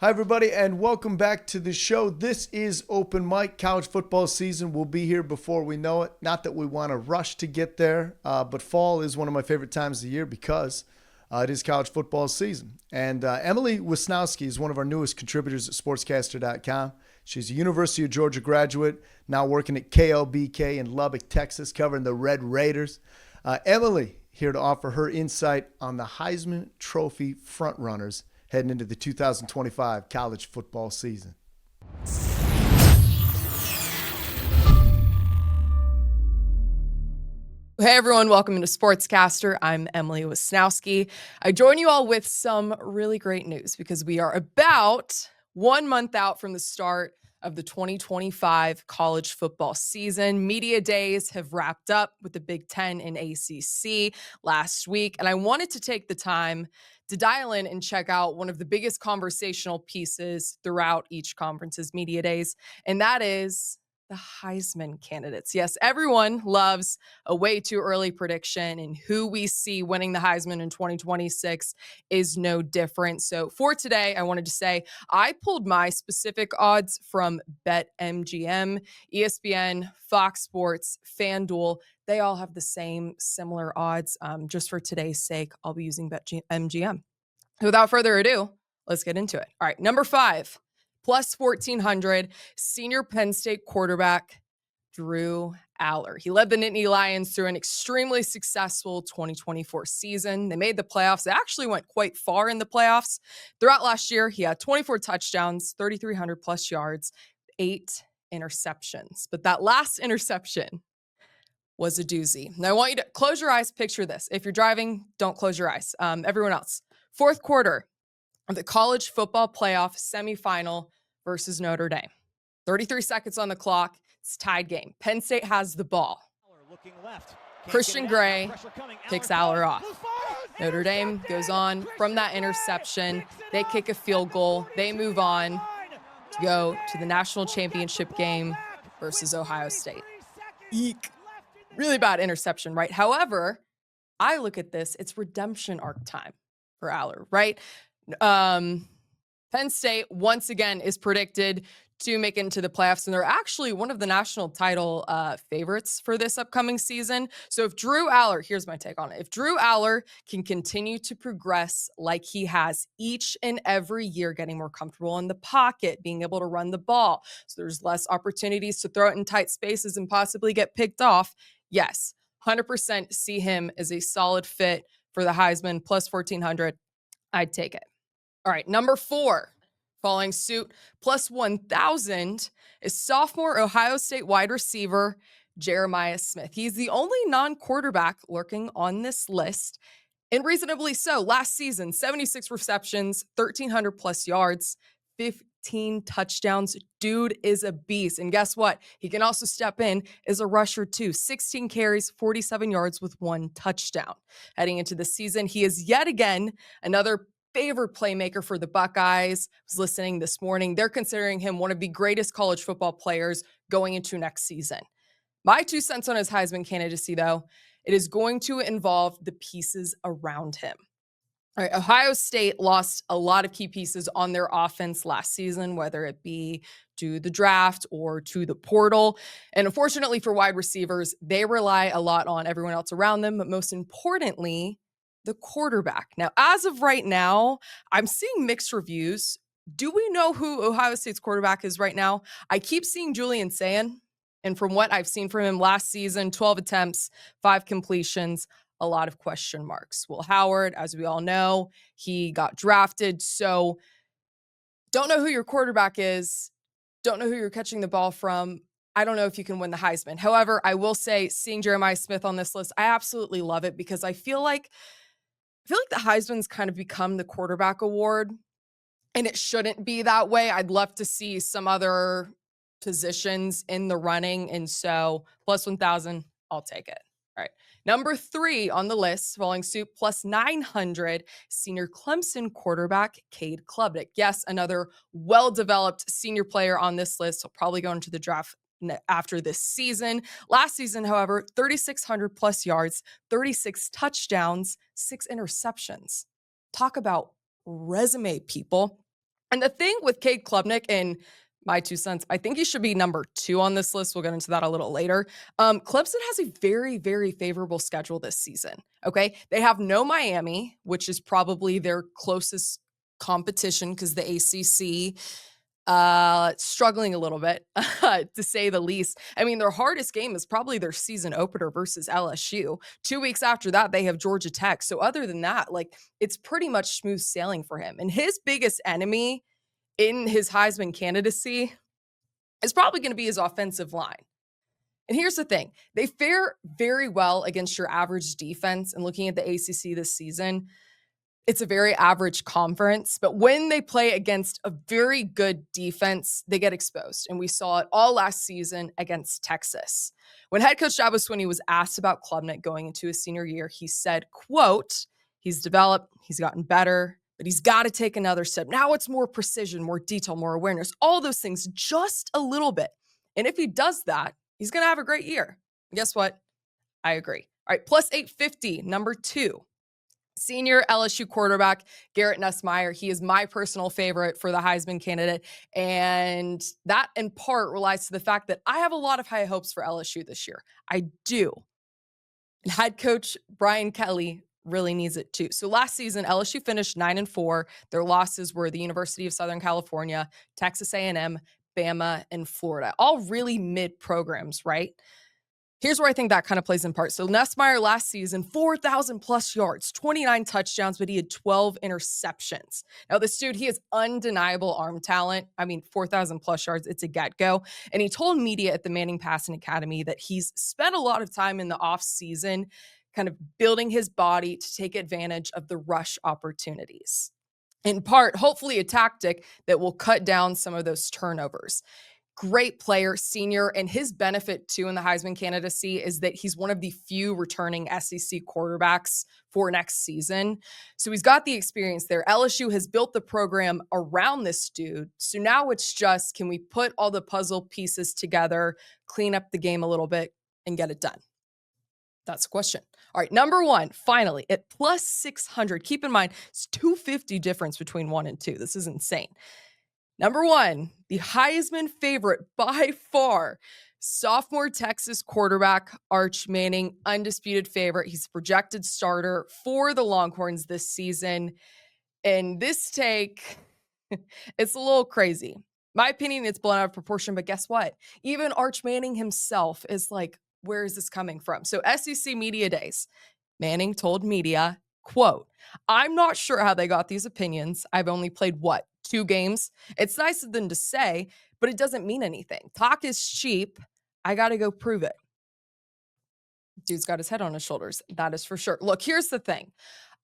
Hi, everybody, and welcome back to the show. This is Open Mic. College football season will be here before we know it. Not that we want to rush to get there, but fall is one of my favorite times of the year because it is college football season. And Emily Wisniewski is one of our newest contributors at SportsCaster.com. She's a University of Georgia graduate, now working at KLBK in Lubbock, Texas, covering the Red Raiders. Emily here to offer her insight on the Heisman Trophy frontrunners heading into the 2025 college football season. Hey everyone, welcome to SportsCaster. I'm Emily Wisniewski. I join you all with some really great news because we are about 1 month out from the start of the 2025 college football season. Media days have wrapped up with the Big Ten and ACC last week, and I wanted to take the time to dial in and check out one of the biggest conversational pieces throughout each conference's media days, and that is the Heisman candidates. Yes, everyone loves a way too early prediction, and who we see winning the Heisman in 2026 is no different. So for today, I wanted to say I pulled my specific odds from BetMGM, ESPN, Fox Sports, FanDuel. They all have the same similar odds. Just for today's sake, I'll be using BetMGM. Without further ado, let's get into it. All right, number 5. Plus 1,400, senior Penn State quarterback, Drew Aller. He led the Nittany Lions through an extremely successful 2024 season. They made the playoffs. They actually went quite far in the playoffs. Throughout last year, he had 24 touchdowns, 3,300 plus yards, 8 interceptions. But that last interception was a doozy. Now, I want you to close your eyes, picture this. If you're driving, don't close your eyes. Everyone else. Fourth quarter of the college football playoff semifinal versus Notre Dame. 33 seconds on the clock. It's a tied game. Penn State has the ball. Christian Gray picks Aller off. Notre Dame goes on from that interception. They kick a field goal. They move on to go to the national championship game versus Ohio State. Eek. Really bad interception, right? However, I look at this, it's redemption arc time for Aller, right? Penn State, once again, is predicted to make it into the playoffs, and they're actually one of the national title favorites for this upcoming season. So if Drew Aller, here's my take on it. If Drew Aller can continue to progress like he has each and every year, getting more comfortable in the pocket, being able to run the ball, so there's less opportunities to throw it in tight spaces and possibly get picked off, yes, 100% see him as a solid fit for the Heisman. Plus 1,400, I'd take it. All right, number 4, following suit, plus 1,000 is sophomore Ohio State wide receiver Jeremiah Smith. He's the only non-quarterback lurking on this list, and reasonably so. Last season, 76 receptions, 1,300 plus yards, 15 touchdowns. Dude is a beast. And guess what? He can also step in as a rusher too. 16 carries, 47 yards with 1 touchdown. Heading into the season, he is yet again another favorite playmaker for the Buckeyes. I was listening this morning. They're considering him one of the greatest college football players going into next season. My 2 cents on his Heisman candidacy, though, it is going to involve the pieces around him. All right, Ohio State lost a lot of key pieces on their offense last season, whether it be to the draft or to the portal. And unfortunately for wide receivers, they rely a lot on everyone else around them, but most importantly, the quarterback. Now, as of right now, I'm seeing mixed reviews. Do we know who Ohio State's quarterback is right now? I keep seeing Julian Sayin, and from what I've seen from him last season, 12 attempts, 5 completions, a lot of question marks. Will Howard, as we all know, he got drafted, so don't know who your quarterback is, don't know who you're catching the ball from. I don't know if you can win the Heisman. However, I will say, seeing Jeremiah Smith on this list, I absolutely love it because I feel like the Heisman's kind of become the quarterback award, and it shouldn't be that way. I'd love to see some other positions in the running, and so plus 1,000, I'll take it. All right. Number 3 on the list, following suit, plus 900, senior Clemson quarterback Cade Klubnik. Yes, another well-developed senior player on this list. He'll probably go into the draft after this season. Last season, however, 3,600 plus yards, 36 touchdowns, 6 interceptions. Talk about resume, people. And the thing with Cade Klubnik, and my 2 cents, I think he should be number 2 on this list. We'll get into that a little later. Clemson has a very, very favorable schedule this season. Okay. They have no Miami, which is probably their closest competition because the ACC struggling a little bit to say the least. I mean, their hardest game is probably their season opener versus LSU. 2 weeks after that, they have Georgia Tech. So other than that, like, it's pretty much smooth sailing for him. And his biggest enemy in his Heisman candidacy is probably going to be his offensive line. And here's the thing. They fare very well against your average defense. And looking at the ACC this season, it's a very average conference, but when they play against a very good defense, they get exposed. And we saw it all last season against Texas. When head coach Dabo Swinney was asked about Klubnik going into his senior year, he said, quote, he's developed, he's gotten better, but he's got to take another step. Now it's more precision, more detail, more awareness, all those things just a little bit. And if he does that, he's going to have a great year. And guess what? I agree. All right, plus 850, number 2. Senior LSU quarterback, Garrett Nussmeier. He is my personal favorite for the Heisman candidate. And that in part relies to the fact that I have a lot of high hopes for LSU this year. I do. And head coach Brian Kelly really needs it too. So last season, LSU finished 9-4. Their losses were the University of Southern California, Texas A&M, Bama, and Florida. All really mid programs, right? Here's where I think that kind of plays in part. So Nussmeier last season, 4,000 plus yards, 29 touchdowns, but he had 12 interceptions. Now this dude, he has undeniable arm talent. I mean, 4,000 plus yards, it's a get-go. And he told media at the Manning Passing Academy that he's spent a lot of time in the offseason kind of building his body to take advantage of the rush opportunities. In part, hopefully a tactic that will cut down some of those turnovers. Great player, senior, and his benefit too in the Heisman candidacy is that he's one of the few returning SEC quarterbacks for next season. So he's got the experience there. LSU has built the program around this dude. So now it's just, can we put all the puzzle pieces together, clean up the game a little bit, and get it done? That's the question. All right, number 1, finally, at plus 600. Keep in mind, it's 250 difference between 1 and 2. This is insane. Number 1, the Heisman favorite by far, sophomore Texas quarterback Arch Manning, undisputed favorite. He's a projected starter for the Longhorns this season. And this take, it's a little crazy. My opinion, it's blown out of proportion, but guess what? Even Arch Manning himself is like, where is this coming from? So SEC Media Days, Manning told media, quote, I'm not sure how they got these opinions. I've only played, 2 games? It's nice of them to say, but it doesn't mean anything. Talk is cheap. I got to go prove it. Dude's got his head on his shoulders. That is for sure. Look, here's the thing.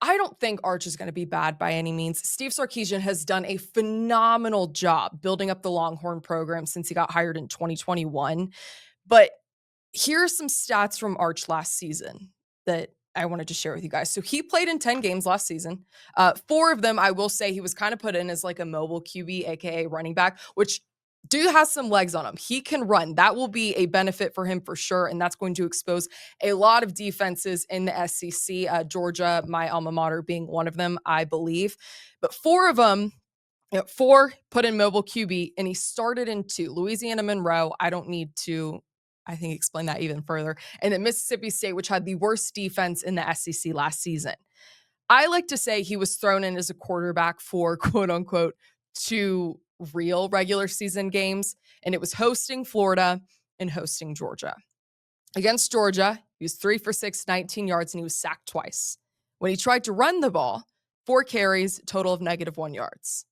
I don't think Arch is going to be bad by any means. Steve Sarkisian has done a phenomenal job building up the Longhorn program since he got hired in 2021. But here are some stats from Arch last season that I wanted to share with you guys. So he played in 10 games last season. 4 of them, I will say, he was kind of put in as like a mobile QB, aka running back, which dude has some legs on him. He can run. That will be a benefit for him for sure. And that's going to expose a lot of defenses in the SEC. Georgia, my alma mater, being one of them, I believe. But 4 of them, 4 put in mobile QB, and he started in 2. Louisiana Monroe, I don't need to explain that even further. And then Mississippi State, which had the worst defense in the SEC last season. I like to say he was thrown in as a quarterback for quote unquote 2 real regular season games. And it was hosting Florida and hosting Georgia. Against Georgia, he was 3 for 6, 19 yards, and he was sacked twice. When he tried to run the ball, 4 carries, total of -1 yards.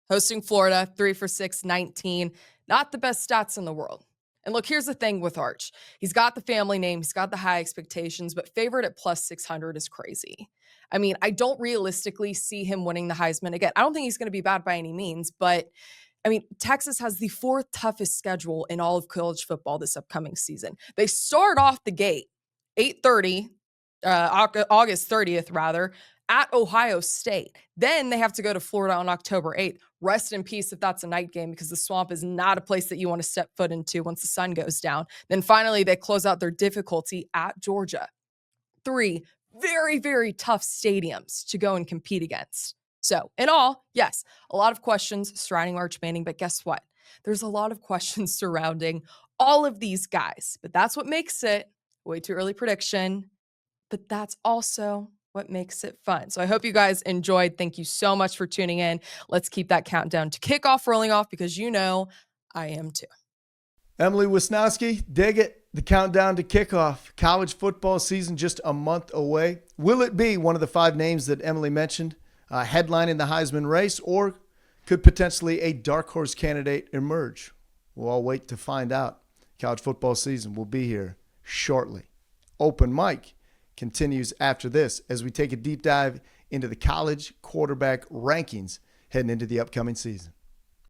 Hosting Florida, 3 for 6, 19. Not the best stats in the world. And look, here's the thing with Arch. He's got the family name. He's got the high expectations, but favorite at plus 600 is crazy. I mean, I don't realistically see him winning the Heisman again. I don't think he's going to be bad by any means, but I mean, Texas has the 4th toughest schedule in all of college football this upcoming season. They start off the gate, 8:30, August 30th, rather, at Ohio State. Then they have to go to Florida on October 8th. Rest in peace if that's a night game, because the Swamp is not a place that you want to step foot into once the sun goes down. Then finally, they close out their difficulty at Georgia. 3 very, very tough stadiums to go and compete against. So in all, yes, a lot of questions surrounding Arch Manning, but guess what? There's a lot of questions surrounding all of these guys, but that's what makes it way too early prediction, but that's also what makes it fun. So I hope you guys enjoyed. Thank you so much for tuning in. Let's keep that countdown to kickoff rolling off because you know I am too. Emily Wisniewski, dig it. The countdown to kickoff. College football season just a month away. Will it be one of the 5 names that Emily mentioned headlining the Heisman race, or could potentially a dark horse candidate emerge? We'll all wait to find out. College football season will be here shortly. Open mic continues after this as we take a deep dive into the college quarterback rankings heading into the upcoming season.